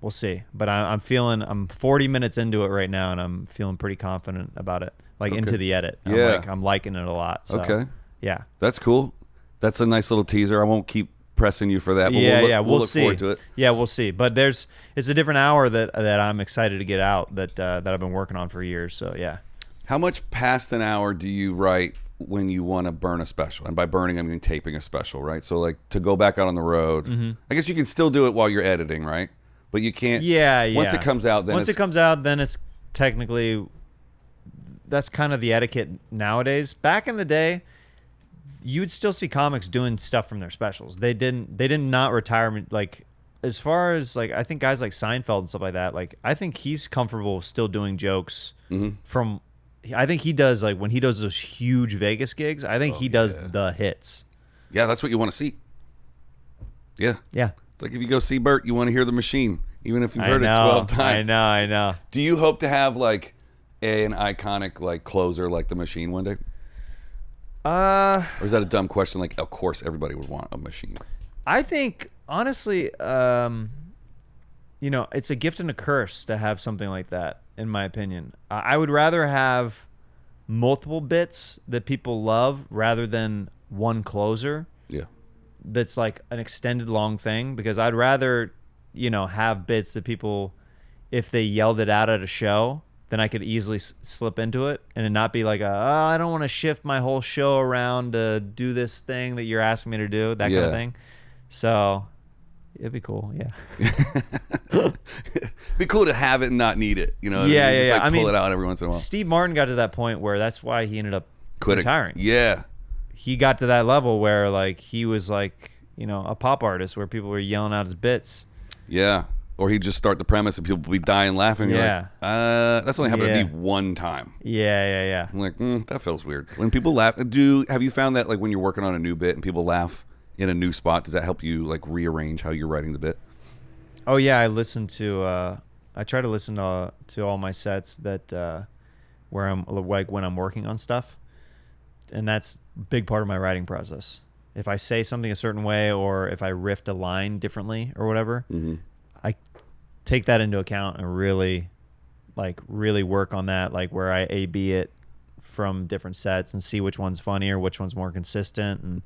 We'll see. But I'm 40 minutes into it right now, and I'm feeling pretty confident about it. Like into the edit. I'm liking it a lot. So, okay. Yeah. That's cool. That's a nice little teaser. I won't keep pressing you for that, but we'll look see. forward to it. Yeah, we'll see. But it's a different hour that I'm excited to get out that I've been working on for years. So yeah. How much past an hour do you write when you want to burn a special? And by burning, I mean taping a special, right? So like to go back out on the road, I guess you can still do it while you're editing, right? But you can't. Yeah. Once it comes out, then it's technically, that's kind of the etiquette nowadays. Back in the day, you'd still see comics doing stuff from their specials. They did not retire. Like, as far as like, I think guys like Seinfeld and stuff like that, like I think he's comfortable still doing jokes from. I think he does, like when he does those huge Vegas gigs, I think he does the hits. Yeah, that's what you want to see. Yeah. Yeah. It's like if you go see Bert, you want to hear the machine, even if you've heard it 12 times. I know. Do you hope to have like an iconic like closer like the machine one day? Or is that a dumb question? Like, of course, everybody would want a machine. I think, honestly, it's a gift and a curse to have something like that, in my opinion. I would rather have multiple bits that people love rather than one closer. Yeah. That's like an extended long thing, because I'd rather, have bits that people, if they yelled it out at a show, then I could easily slip into it and it not be like, I don't want to shift my whole show around to do this thing that you're asking me to do, that kind of thing. So it'd be cool. Yeah. Be cool to have it and not need it. You know? Yeah. Just pull it out every once in a while. Steve Martin got to that point where that's why he ended up retiring. Yeah. He got to that level where like he was like, a pop artist where people were yelling out his bits. Yeah. Or he'd just start the premise and people would be dying laughing. Yeah. Like, that's only happened to me one time. Yeah. I'm like, that feels weird. When people laugh, have you found that like when you're working on a new bit and people laugh in a new spot, does that help you like rearrange how you're writing the bit? Oh yeah, I try to listen to all my sets that where I'm like when I'm working on stuff, and that's a big part of my writing process. If I say something a certain way or if I riffed a line differently or whatever, I take that into account and really work on that, like where I A/B it from different sets and see which one's funnier, which one's more consistent, and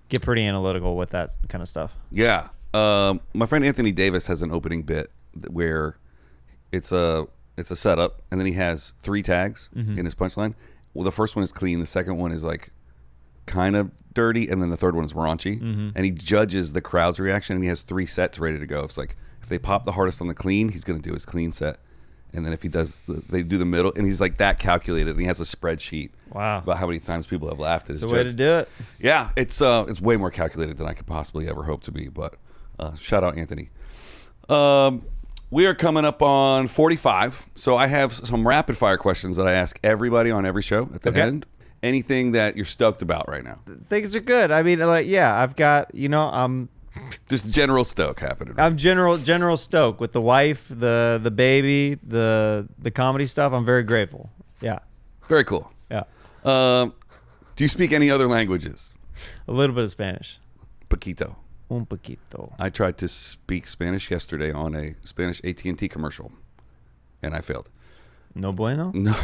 get pretty analytical with that kind of stuff. Yeah. My friend Anthony Davis has an opening bit where it's a setup, and then he has 3 tags in his punchline. Well, the first one is clean, the second one is like kind of dirty, and then the third one is raunchy. And he judges the crowd's reaction, and he has 3 sets ready to go. It's like if they pop the hardest on the clean, he's going to do his clean set, and then if he does they do the middle, and he's like that calculated, and he has a spreadsheet about how many times people have laughed at his jokes. jokes. It's a way to do it. Yeah, it's way more calculated than I could possibly ever hope to be, but shout out Anthony. We are coming up on 45, so I have some rapid fire questions that I ask everybody on every show at the end. Anything that you're stoked about right now? Things are good. I mean, like, I've got, I'm Just general stoke happening. I'm general stoke with the wife, the baby, the comedy stuff. I'm very grateful. Yeah. Very cool. Yeah. Do you speak any other languages? A little bit of Spanish. Poquito. Un poquito. I tried to speak Spanish yesterday on a Spanish AT&T commercial, and I failed. No bueno? No.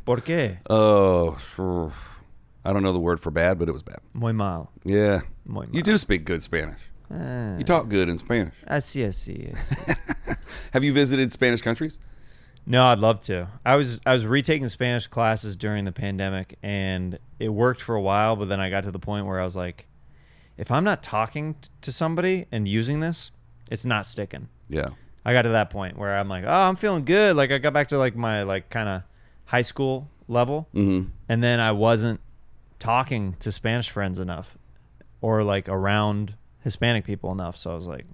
¿Por qué? Oh, I don't know the word for bad, but it was bad. Muy mal. Yeah. Muy mal. You do speak good Spanish. You talk good in Spanish. Así. Have you visited Spanish countries? No, I'd love to. I was retaking Spanish classes during the pandemic, and it worked for a while, but then I got to the point where I was like, if I'm not talking to somebody and using this, it's not sticking. Yeah. I got to that point where I'm like, oh, I'm feeling good. Like I got back to like my like kind of high school level, and then I wasn't talking to Spanish friends enough, or like around Hispanic people enough. So I was like,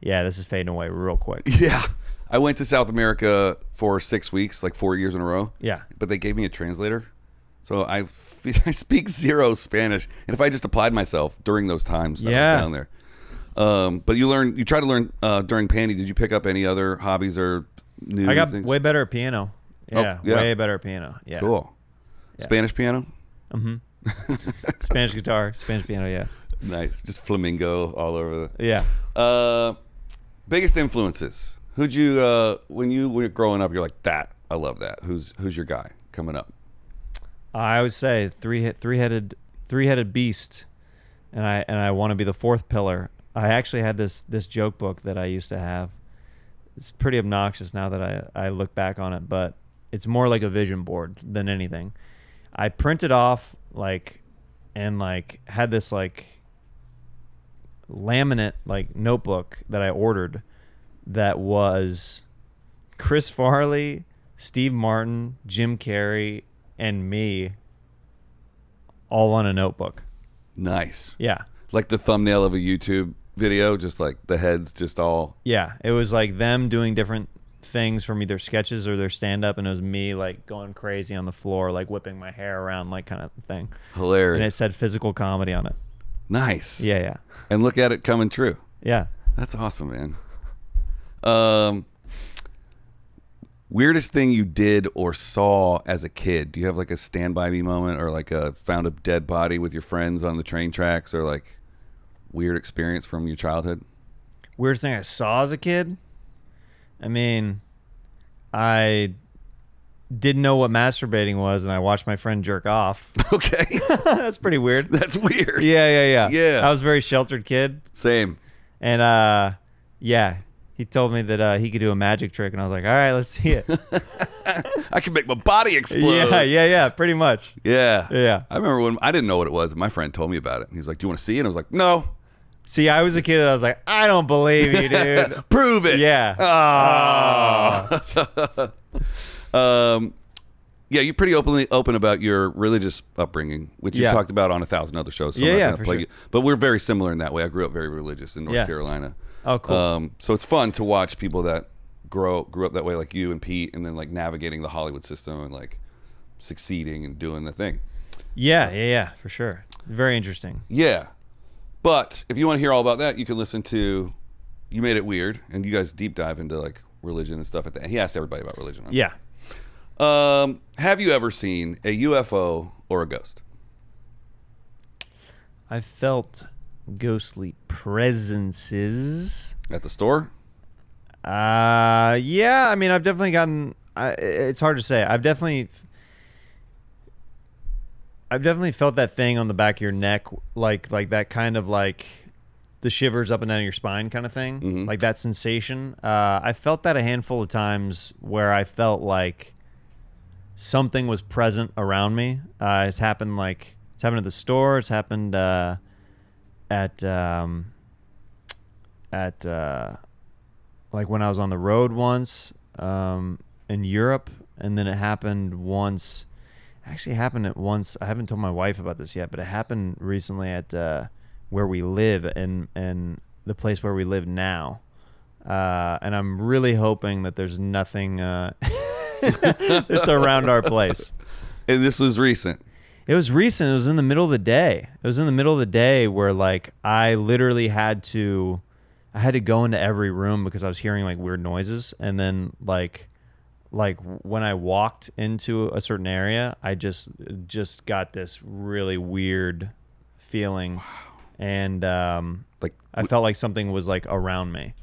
yeah, this is fading away real quick. Yeah. I went to South America for 6 weeks, like 4 years in a row. Yeah. But they gave me a translator. So I speak zero Spanish. And if I just applied myself during those times that I was down there. But you try to learn during Pandy. Did you pick up any other hobbies or new I got things? way better at piano. Yeah, yeah. way better at piano. Yeah. Cool. Yeah. Spanish piano? Spanish guitar, Spanish piano, yeah. Nice. Just flamingo all over Yeah. Biggest influences. Who'd you when you were growing up, you're like, that, I love that. Who's your guy coming up? I always say three-headed beast, and I want to be the fourth pillar. I actually had this joke book that I used to have. It's pretty obnoxious now that I look back on it, but it's more like a vision board than anything. I printed off and had this laminate notebook that I ordered that was Chris Farley, Steve Martin, Jim Carrey, and me all on a notebook. Nice. Yeah. Like the thumbnail of a YouTube video, just like the heads just all. Yeah. It was like them doing different things from either sketches or their stand-up, and it was me going crazy on the floor, whipping my hair around, kind of thing. Hilarious. And it said physical comedy on it. Nice. Yeah. And look at it coming true. Yeah. That's awesome, man. Weirdest thing you did or saw as a kid? Do you have a Stand By Me moment, or found a dead body with your friends on the train tracks, or weird experience from your childhood? Weirdest thing I saw as a kid? I mean, I didn't know what masturbating was, and I watched my friend jerk off. Okay. That's pretty weird. That's weird. Yeah. Yeah. I was a very sheltered kid. Same. And yeah, he told me that he could do a magic trick, and I was like, all right, let's see it. I can make my body explode. Yeah, pretty much. Yeah. I remember when I didn't know what it was, and my friend told me about it. He's like, do you want to see it? And I was like, no. See, I was a kid that I was like, I don't believe you, dude. Prove it. Yeah. Yeah, you're pretty open about your religious upbringing, which you talked about on 1,000 other shows. So I'm not gonna for play sure. you. But we're very similar in that way. I grew up very religious in North Carolina. Oh, cool. So it's fun to watch people that grew up that way, like you and Pete, and then navigating the Hollywood system and succeeding and doing the thing. Yeah, for sure. Very interesting. Yeah. But if you want to hear all about that, you can listen to You Made It Weird, and you guys deep dive into religion and stuff at that. He asked everybody about religion. Right? Yeah. Have you ever seen a UFO or a ghost? I felt ghostly presences. At the store? Yeah. I mean, I've definitely gotten. It's hard to say. I've definitely felt that thing on the back of your neck, like that kind of the shivers up and down your spine kind of thing, like that sensation. I felt that a handful of times where I felt like something was present around me. It's happened at the store. It's happened at when I was on the road once in Europe, and then it happened once. Actually happened at once. I haven't told my wife about this yet, but it happened recently at where we live, and the place where we live now. And I'm really hoping that there's nothing that's around our place. And this was recent. It was recent. It was in the middle of the day. It was in the middle of the day where like I literally had to go into every room because I was hearing like weird noises, and then like when I walked into a certain area, I just got this really weird feeling. Wow. And like I felt like something was like around me,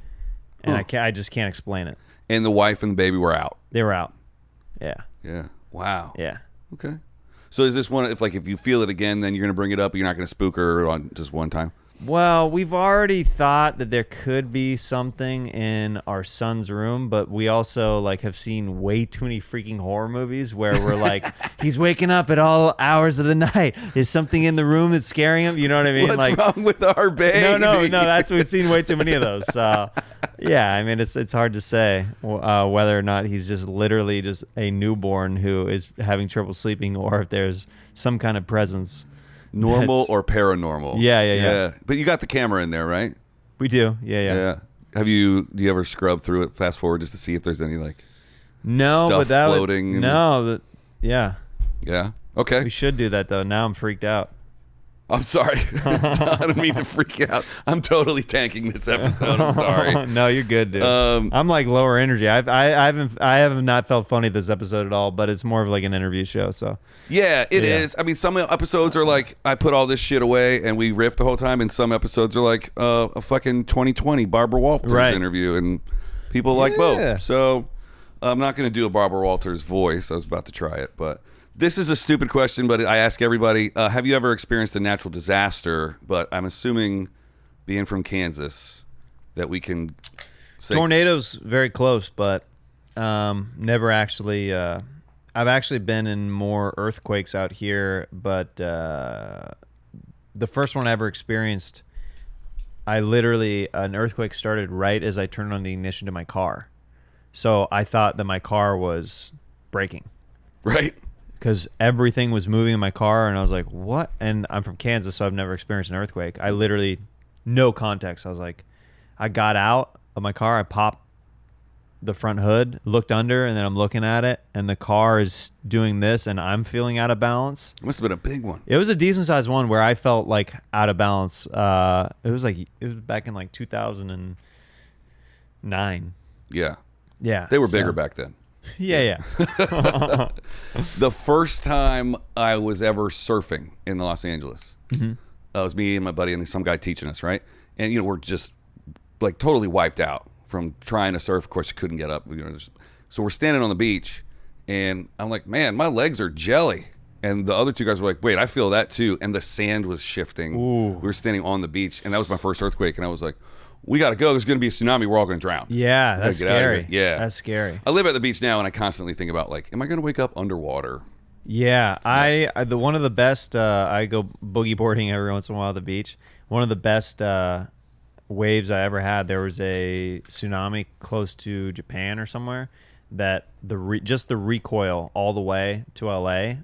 and I just can't explain it. And the wife and the baby were out. They were out. Yeah. Yeah. Wow. Yeah. Okay. So is this one, if you feel it again, then you're going to bring it up, but you're not going to spook her on just one time? Well, we've already thought that there could be something in our son's room, but we also like have seen way too many freaking horror movies where we're like, he's waking up at all hours of the night. Is something in the room that's scaring him? You know what I mean? What's like, wrong with our baby? No. We've seen way too many of those. Yeah, I mean, it's hard to say whether or not he's just literally just a newborn who is having trouble sleeping, or if there's some kind of presence. Normal or paranormal? Yeah. But you got the camera in there, right? We do. Yeah. Do you ever scrub through it, fast forward, just to see if there's any like stuff but that floating? Yeah. Yeah. Okay. We should do that though. Now I'm freaked out. I'm sorry. I don't mean to freak you out. I'm totally tanking this episode. I'm sorry. No, you're good, dude. I'm like lower energy. I haven't not felt funny this episode at all, but it's more of like an interview show. So yeah, it is. I mean, some episodes are like I put all this shit away and we riff the whole time, and some episodes are like a fucking 2020 Barbara Walters interview, and people like both. So I'm not going to do a Barbara Walters voice. I was about to try it, but. This is a stupid question, but I ask everybody, have you ever experienced a natural disaster? But I'm assuming, being from Kansas, that we can say... Tornadoes, very close, but never actually... I've actually been in more earthquakes out here, but the first one I ever experienced, an earthquake started right as I turned on the ignition to my car. So I thought that my car was breaking. Right. Because everything was moving in my car, and I was like, what? And I'm from Kansas, so I've never experienced an earthquake. I literally, no context. I was like, I got out of my car, I popped the front hood, looked under, and then I'm looking at it, and the car is doing this, and I'm feeling out of balance. It must have been a big one. It was a decent-sized one where I felt like out of balance. It was back in like 2009. Yeah. Yeah. They were bigger back then. Yeah. The first time I was ever surfing in Los Angeles, it was me and my buddy and some guy teaching us, right? And we're just like totally wiped out from trying to surf. Of course, you couldn't get up. So we're standing on the beach, and I'm like, man, my legs are jelly. And the other two guys were like, wait, I feel that too. And the sand was shifting. Ooh. We were standing on the beach, and that was my first earthquake. And I was like, we got to go. There's going to be a tsunami. We're all going to drown. Yeah, that's scary. Yeah. That's scary. I live at the beach now, and I constantly think about, like, am I going to wake up underwater? Yeah. One of the best, I go boogie boarding every once in a while at the beach. One of the best waves I ever had, there was a tsunami close to Japan or somewhere that just the recoil all the way to LA,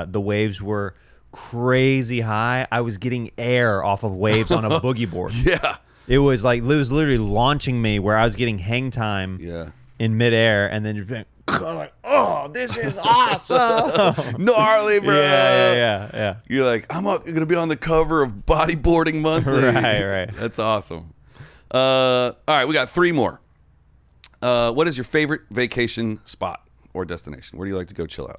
the waves were crazy high. I was getting air off of waves on a boogie board. Yeah. It was literally launching me where I was getting hang time in midair, and then you're like, oh, this is awesome. Gnarly, bro. Yeah. You're like, I'm going to be on the cover of Bodyboarding Monthly. Right. That's awesome. All right, we got 3 more. What is your favorite vacation spot or destination? Where do you like to go chill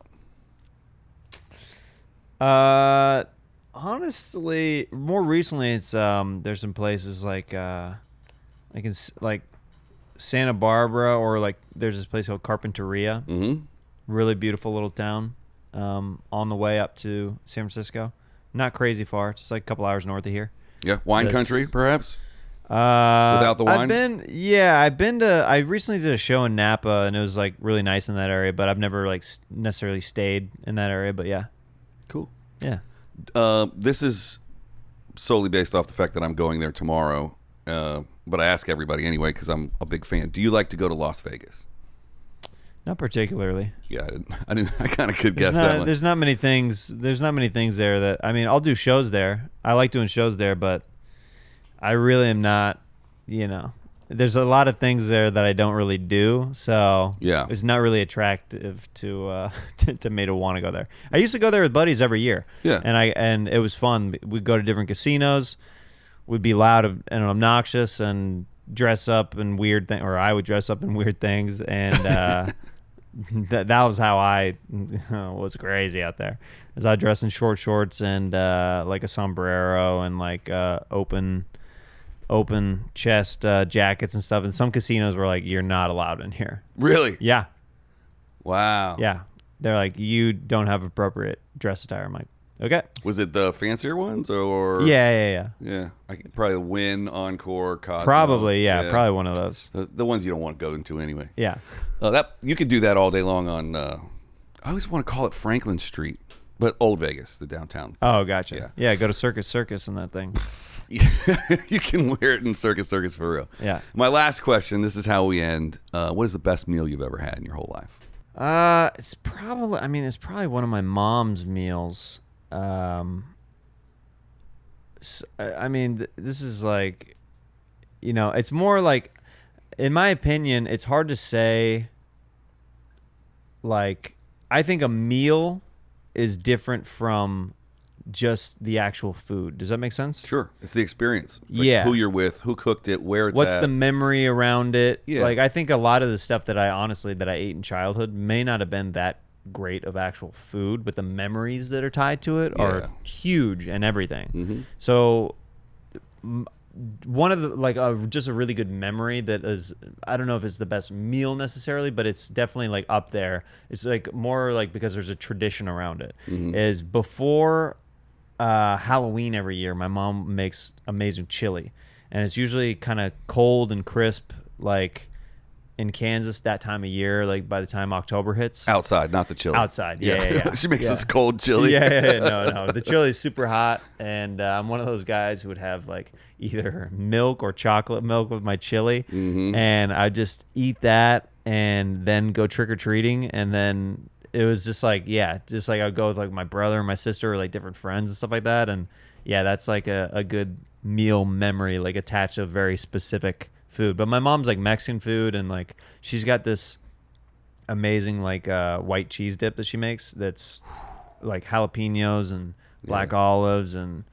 out? Honestly, more recently, it's there's some places like Santa Barbara, or like there's this place called Carpinteria. Mm-hmm. Really beautiful little town on the way up to San Francisco. Not crazy far, just like a couple hours north of here. Yeah, wine country, perhaps. Without the wine. I recently did a show in Napa, and it was like really nice in that area, but I've never like necessarily stayed in that area. But yeah, cool. Yeah. This is solely based off the fact that I'm going there tomorrow, but I ask everybody anyway because I'm a big fan. Do you like to go to Las Vegas? Not particularly. Yeah, I didn't. I kind of could guess that one. There's not many things there that, I mean, I'll do shows there. I like doing shows there, but I really am not, there's a lot of things there that I don't really do, so Yeah. it's not really attractive to to me to want to go there. I used to go there with buddies every year, Yeah. and it was fun. We'd go to different casinos, we'd be loud and obnoxious and dress up in weird things, or I would dress up in weird things, and that was how I was crazy out there. As I dressed in short shorts and like a sombrero and like open chest jackets and stuff. And some casinos were like, "You're not allowed in here." Really? Yeah, Wow. yeah. They're like, "You don't have appropriate dress attire." I'm like, "Okay." Was it the fancier ones or? Yeah. Yeah. I could probably Win, Encore, Cosmo. Probably, yeah, probably one of those. The ones you don't want to go into anyway. Yeah. That you could do that all day long on. I always want to call it Franklin Street, but Old Vegas, the downtown. Oh, gotcha. Yeah. Yeah, go to Circus and that thing. You can wear it in Circus for real. Yeah. My last question. This is how we end. What is the best meal you've ever had in your whole life? It's probably one of my mom's meals. This is like, it's more like, in my opinion, it's hard to say. Like, I think a meal is different from just the actual food. Does that make sense? Sure. It's the experience. It's like Yeah. who you're with, who cooked it, where it's What's at. the memory around it? Yeah. Like, I think a lot of the stuff that I ate in childhood may not have been that great of actual food, but the memories that are tied to it Yeah. are huge and everything. Mhm. So one of the just a really good memory that is, I don't know if it's the best meal necessarily, but it's definitely like up there. It's like more like because there's a tradition around it. Is before Halloween every year, my mom makes amazing chili, and it's usually kind of cold and crisp, like in Kansas that time of year, like by the time October hits. Outside, not the chili. Outside, yeah. She makes Yeah. us cold chili. No. The chili is super hot, and I'm one of those guys who would have like either milk or chocolate milk with my chili, and I just eat that and then go trick or treating, and then it was just like I'd go with like my brother and my sister or like different friends and stuff like that, and yeah, that's like a good meal memory, like attached to a very specific food. But my mom's like Mexican food, and like she's got this amazing like white cheese dip that she makes that's like jalapenos and black olives, and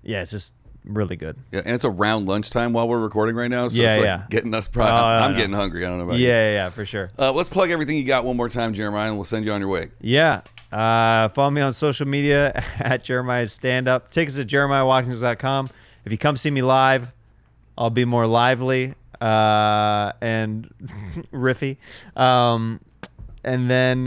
yeah, it's just really good. Yeah, and it's around lunchtime while we're recording right now, so Yeah, it's like yeah. getting us probably. I'm getting hungry. I don't know about you. Yeah, for sure. Let's plug everything you got one more time, Jeremiah, and we'll send you on your way. Yeah. Follow me on social media at Jeremiah's Standup. Tickets at jeremiahwatkins.com. If you come see me live, I'll be more lively and riffy. And then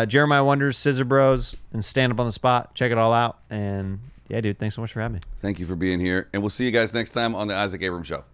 Jeremiah Wonders, Scissor Bros, and Stand Up on the Spot. Check it all out. And yeah, dude, thanks so much for having me. Thank you for being here, and we'll see you guys next time on the Isaac Abrams Show.